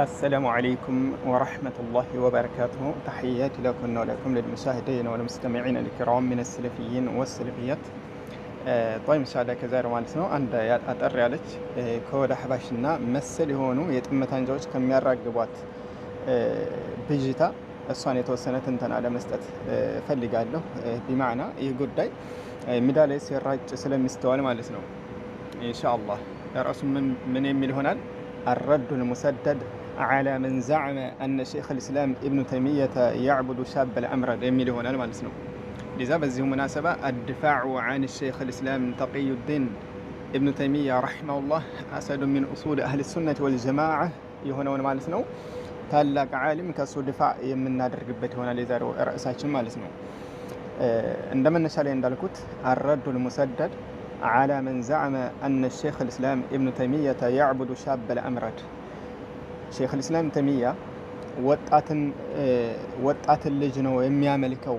السلام عليكم ورحمة الله وبركاته. تحياتي لكم ولكم للمشاهدين والمستمعين الكرام من السلفيين والسلفيات. طيب إن شاء الله كزار مالسنو عند أطر ያለች ከወደ ሐባሽና መሰል የሆኑ የጥመት አንጃዎች ከሚያራግቧት ብዥታ እሷን የተወሰነ ትንተና ለመስጠት ፈልጋለሁ። ቢማዕና ይህ ጉዳይ ሜዳ ላይ ሲራጭ ስለሚስተዋል ማለት ነው። ኢንሻአላህ ራሱ ምን የሚል ይሆናል? الرد المسدد على من زعم أن شيخ الإسلام ابن تيمية يعبد شاب الأمرد يميل هنا المالسنو. لذا بزيه مناسبة الدفاع عن الشيخ الإسلام تقي الدين ابن تيمية رحمه الله أسد من أصول أهل السنة والجماعة يهنا المالسنو. تلاك عالم كسو دفاع من نادر قبته هنا لذا رأسات المالسنو. عندما نشالي عندالكوت الرد المسدد على من زعم أن الشيخ الإسلام ابن تيمية يعبد شاب الأمرد. شيخ الإسلام تيمية وطات اللجنة የሚያመልከው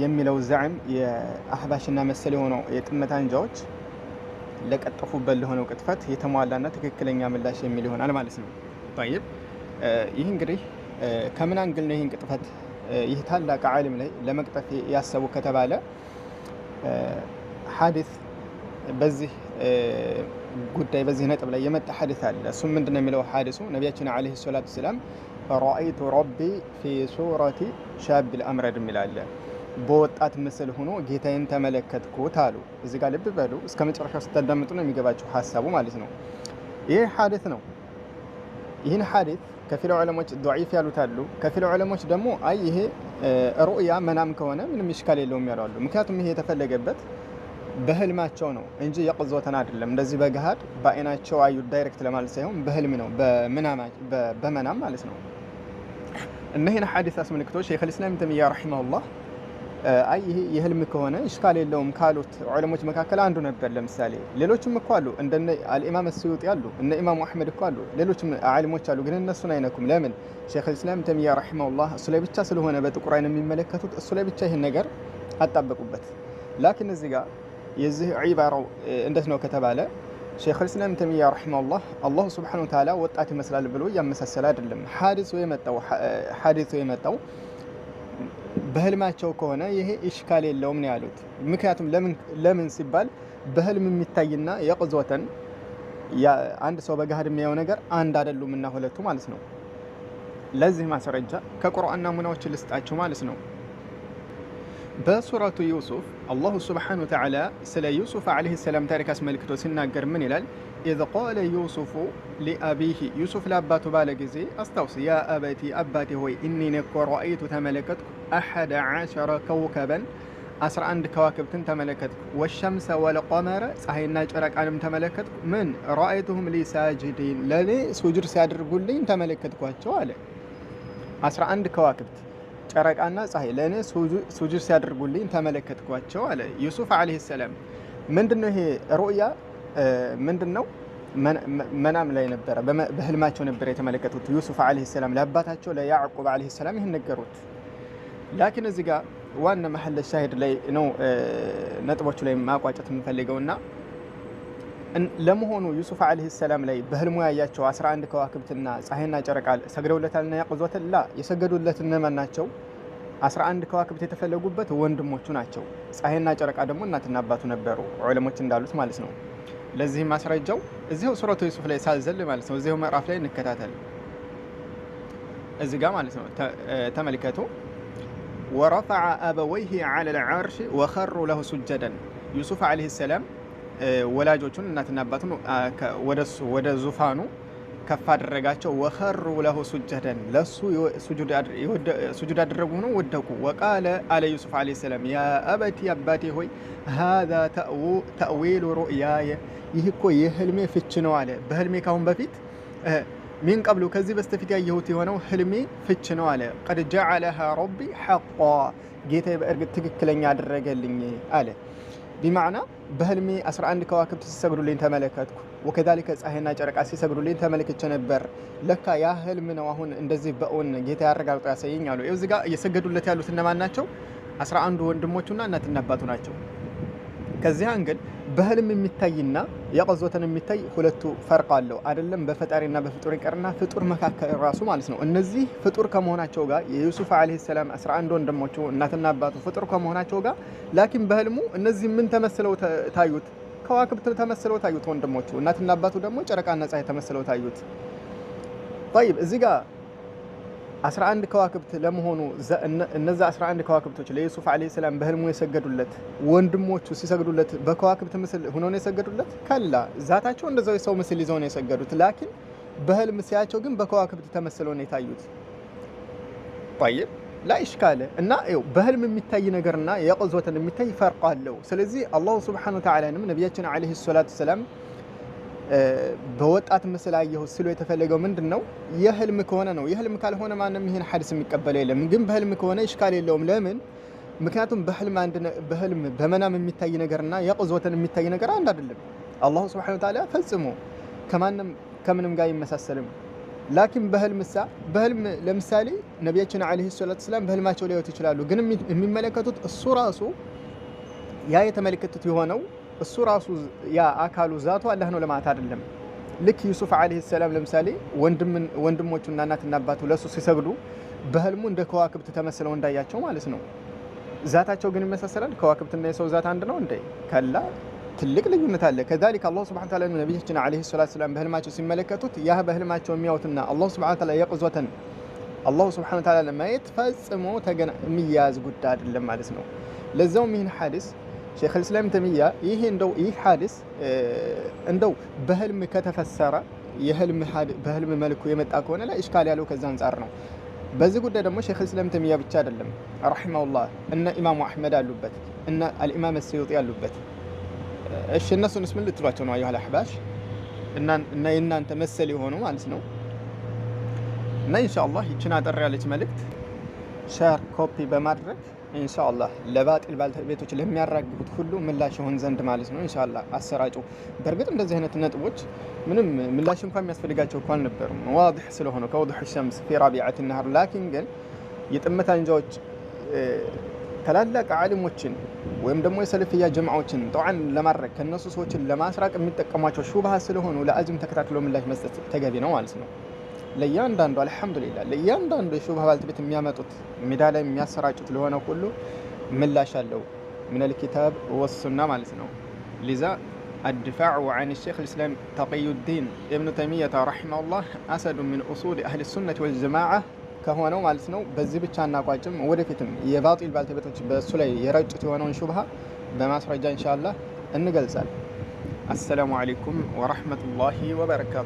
የሚለው زعم የአህባሽና መሰል የሆነው የጥመት አንጃዎች ለቀጠፉበት ለሆነው ቅጥፈት የተሟላና ትክክለኛ ምላሽ የሚል ይሆናል ማለት ነው። طيب ይህ እንግዲህ ከምን አንግል ነው ይህን ቅጥፈት ይህ ታላቅ ዓሊም ላይ ለመቅጠፍ ያሰቡ ከተባለ ሐዲስ በዚህ ጉዳይ በዚህ ነጥብ ላይ የመጣ ሐዲስ አለ። እሱ ምንድነው የሚለው ሐዲሱ ነብያችን አለይሂ ሰላቱ ሰላም ረአይቱ ረቢ ፊ ሱረቲ ሻብ الامرد ሚላለ በወጣት ምስል ሆኖ ጌታዬን ተመለከትኩት አሉ። እዚህ ጋር ልብ በሉ፣ እስከ መጨረሻው ስታዳምጡ ነው የሚገባችሁ ሐሳቡ ማለት ነው። ይሄ ሐዲስ ነው። ይህን ሐዲስ ከፊል ዑለሞች ضعيف ያሉት አሉ። ከፊል ዑለሞች ደግሞ አይ ይሄ ሩእያ መናም ከሆነ ምንም ይሽካል የለውም ያሉ አሉ። ምክንያቱም ይሄ የተፈለገበት በህልማቸው ነው እንጂ የቅዞተን አይደለም። እንደዚህ በገሃድ በአይናቸው አዩት ዳይሬክት ለማለት ሳይሆን በህልም ነው፣ በመናም ማለት ነው። እነዚህን ሐዲስ አስመልክቶ ሸይኽ الإسلام ተይሚያ ረሂመሁላህ አይ ይሄ የህልም ከሆነ ይሽካል የለውም ካሉት ዑለሞች መካከል አንዱ ነበር። ለምሳሌ ሌሎችም እኮ አሉ፣ እንደነ አልኢማም አስዩጢ አሉ፣ እነ ኢማሙ አህመድ እኮ አሉ፣ ሌሎችም ዓሊሞች አሉ። ግን እነሱን አይነኩም። ለምን? ሸይኽ الإسلام ተይሚያ ረሂመሁላህ እሱ ላይ ብቻ ስለሆነ በጥቁር አይን የሚመለከቱት እሱ ላይ ብቻ ይሄን ነገር አጣበቁበት። ላኪን እዚህ ጋር የዚህ ዒባራው እንዴት ነው ከተባለ ሸይኽ الإسلام ተይሚያ ረሂመሁላህ አላህ ሱብሓነሁ ወተዓላ ወጣት ይመስላል ብሎ ያመሳሰለ አይደለም። ሐዲሱ የመጣው በህልማቸው ከሆነ ይሄ ኢሽካል የለውም ነው ያሉት። ምክንያቱም ለምን ሲባል በህልም የሚታይና የቅዞተን አንድ ሰው በገሃድ የሚያየው ነገር አንድ አይደሉምና ሁለቱ ማለት ነው። ለዚህ ማስረጃ ከቁርአን ናሙናዎች ልስጣችሁ ማለት ነው። በሱረቱ ዩሱፍ አላሁ ሱብሓነሁ ወተዓላ ስለ ዩሱፍ ዓለይሂ ሰላም ታሪክ አስመልክቶ ሲናገር ምን ይላል? ኢዝ ቃለ ዩሱፉ ሊአቢሂ ዩሱፍ ለአባቱ ባለ ጊዜ አስታውስ፣ ያ አበቲ አባቴ ሆይ እኒ ነኮ ረአይቱ ተመለከትኩ 11 ከውከበን 11 ከዋክብትን ተመለከትኩ፣ ወሸምሰ ወልቀመረ ፀሐይና ጨረቃንም ተመለከትኩ፣ ምን ረአይቱሁም ሊ ሳጅዲን ለኔ ሱጁድ ሲያደርጉልኝ ተመለከትኳቸው አለ። 11 ከዋክብት ጨረቃና ፀሐይ ለኔ ሱጁድ ሲያደርጉልኝ ተመለከትኳቸው አለ ዩሱፍ ዓለይሂ ሰላም። ምንድነው ይሄ ሩእያ? ምንድነው? መናም ላይ ነበረ፣ በህልማቸው ነበር የተመለከቱት ዩሱፍ ዓለይሂ ሰላም ለአባታቸው ለያዕቁብ ዓለይሂ ሰላም ይህን ነገሩት። ላኪን እዚህ ጋር ዋና መሐል ሻሂድ ላይ ነው ነጥቦቹ ላይ ማቋጨት የምንፈልገውና ለመሆኑ ዩሱፍ ዓለይሂ ሰላም ላይ በህልሙ ያያቸው 11 ከዋክብትና ፀሐይና ጨረቃ ሰግደውለታልና ያቅዞተን ላ የሰገዱለት እነማን ናቸው? 11 ከዋክብት የተፈለጉበት ወንድሞቹ ናቸው። ፀሐይና ጨረቃ ደግሞ እናትና አባቱ ነበሩ፣ ዑለሞች እንዳሉት ማለት ነው። ለዚህ ማስረጃው እዚሁ ሱረቱ ዩሱፍ ላይ ሳዘል ማለት ነው። እዚሁ ምዕራፍ ላይ እንከታተል። እዚህ ጋር ማለት ነው ተመልከቱ። ወረፈዐ አበወይሂ ዐለል ዐርሽ ወኸሩ ለሁ ሱጀደን ዩሱፍ ዓለይሂ ሰላም ወላጆቹን እናትና አባቱን ወደ ዙፋኑ ከፍ አደረጋቸው። ወኸሩ ለሁ ሱጀደን ለሱ ሱጁድ አደረጉ ነው ወደቁ። ወቃለ አለ ዩሱፍ ዓለይሂ ሰላም ያ አበቲ አባቴ ሆይ ሃዛ ተእዊሉ ሩእያየ ይህ እኮ የህልሜ ፍች ነው አለ። በህልሜ ካሁን በፊት ሚን ቀብሉ ከዚህ በስተፊት ያየሁት የሆነው ህልሜ ፍች ነው አለ። ቀድ ጀዐለሃ ረቢ ሐቋ ጌታዬ በእርግጥ ትክክለኛ አደረገልኝ አለ። ቢማዕና በህልሜ 11 ከዋክብት ሲሰግዱልኝ ተመለከትኩ። ወከዛሊከ ፀሐይና ጨረቃ ሲሰግዱልኝ ተመልክቼ ነበር። ለካ ያ ህልም ነው አሁን እንደዚህ በእውን ጌታ ያረጋግጦ ያሳየኝ አሉ። እዚህ ጋር እየሰገዱለት ያሉት እነማን ናቸው? 11 ወንድሞቹና እናትና አባቱ ናቸው። ከዚህ አንግል በህልም የሚታይና የቀዞተን የሚታይ ሁለቱ ፈርቅ አለው አይደለም። በፈጣሪና በፍጡር ይቀርና ፍጡር መካከል ራሱ ማለት ነው። እነዚህ ፍጡር ከመሆናቸው ጋር የዩሱፍ አለይሂ ሰላም 11 ወንድሞቹ እናትና አባቱ ፍጡር ከመሆናቸው ጋር ላኪን በህልሙ እነዚህ ምን ተመስለው ታዩት? ከዋክብት ተመስለው ታዩት ወንድሞቹ። እናትና አባቱ ደግሞ ጨረቃና ፀሐይ ተመስለው ታዩት። طيب እዚህ ጋር 11 ከዋክብት ለመሆኑ እነዛ 11 ከዋክብቶች ለዩሱፍ አለይሂ ሰላም በህልሙ የሰገዱለት ወንድሞቹ ሲሰግዱለት በከዋክብት ምስል ሆነው ነው የሰገዱለት? ከላ ዛታቸው እንደዛው የሰው ምስል ይዘው ነው የሰገዱት። ላኪን በህልም ሲያቸው ግን በከዋክብት ተመስለው ነው የታዩት። طيب لا إشكال እና በህልም የሚታይ ነገርና የቅዞተን የሚታይ ፈርቅ አለው። ስለዚህ አላሁ ሱብሓነሁ ወተዓላ ነብያችን አለይሂ ሰላቱ ሰላም በወጣት ምስል አየሁ ሲሉ የተፈለገው ምንድነው? የህልም ከሆነ ነው። የህልም ካልሆነ ማንም ይሄን ሐዲስ የሚቀበለው የለም። ግን በህልም ከሆነ ኢሽካል የለውም። ለምን? ምክንያቱም በህልም በመናም የሚታይ ነገርና የቅዞተን የሚታይ ነገር አንድ አይደለም። አላሁ ሱብሓነሁ ወተዓላ ፈጽሞ ከምንም ጋር አይመሳሰልም። ላኪን በህልም ለምሳሌ ነብያችን አለይሂ ሰላቱ ሰላም በህልማቸው ሊያዩት ይችላሉ። ግን የሚመለከቱት እሱ ራሱ ያ የተመለከቱት የሆነው እሱ ራሱ ያ አካሉ ዛቱ አላህ ነው ለማለት አይደለም። ልክ ዩሱፍ አለይሂ ሰላም ለምሳሌ ወንድሞቹና እናትና አባቱ ለሱ ሲሰግዱ በህልሙ እንደ ከዋክብት ተመስለው እንዳያቸው ማለት ነው። ዛታቸው ግን ይመሳሰላል? ከዋክብትና የሰው ዛት አንድ ነው እንዴ? ከላ ትልቅ ልዩነት አለ። ከዛሊክ አላህ ሱብሓነሁ ወተዓላ ነብያችን አለይሂ ሰላቱ ሰላም በህልማቸው ሲመለከቱት ያ በህልማቸው የሚያዩትና አላህ ሱብሓነሁ ወተዓላ የቅዞተን አላህ ሱብሓነሁ ወተዓላ ለማየት ፈጽሞ የሚያዝ ጉዳይ አይደለም ማለት ነው። ለዛውም ይህን ሐዲስ ሼክ አልእስላም ተይሚያ ይህ ሐዲስ እንደው በህልም ከተፈሰረ በህልም መልኩ የመጣ ከሆነ ላይ ኢሽካል ያለው ከዛ አንፃር ነው። በዚህ ጉዳይ ደግሞ ሼክ አልእስላም ተይሚያ ብቻ አይደለም ረሂመሁላህ እነ ኢማሙ አህመድ አሉበት እና አልኢማም አስዩጢ አሉበት። እሺ እነሱንስ ምን ልትሏቸው ነው? አዩሀል አህባሽ እና የእናንተ መሰል የሆኑ ማለት ነው። እና ኢንሻአላህ ይችን አጠር ያለች መልእክት ሼር ኮፒ በማድረግ ኢንሻአላህ ለባጢል ባልተቤቶች ለሚያራግቡት ሁሉ ምላሽ ይሆን ዘንድ ማለት ነው። ኢንሻአላህ አሰራጩ። በእርግጥ እንደዚህ አይነት ነጥቦች ምንም ምላሽ እንኳን የሚያስፈልጋቸው እንኳን ነበርም ዋضح ስለሆነ ከውዱህ ሸምስ في ربيعة النهار ላኪን ግን የጥመት አንጃዎች ታላላቅ ዓሊሞችን ወይም ደግሞ የሰለፊያ ጀማዓዎችን ጧን ለማድረግ ከነሱ ሰዎችን ለማስራቅ የሚጠቀሟቸው ሹብሃ ስለሆኑ ለአዝም ተከታትሎ ምላሽ መስጠት ተገቢ ነው ማለት ነው። ለእያንዳንዱ አልሐምዱሊላህ ለእያንዳንዱ የሹብሃ ባልተቤት የሚያመጡት ሜዳ ላይ የሚያሰራጩት ለሆነ ሁሉ ምላሽ አለው من الكتاب والسنة ማለት ነው። لذا الدفاع عن الشيخ الإسلام تقي الدين ابن تيمية رحمه الله أسد من أصول أهل السنة والجماعة ከሆነው ማለት ነው። በዚህ ብቻ እናቋጭም። ወደፊትም የባጢል ባልተቤቶች በሱ ላይ የረጩት የሆነውን ሹብሃ በማስረጃ ኢንሻአላህ እንገልጻለን። አሰላሙ አለይኩም ወራህመቱላሂ ወበረካቱ።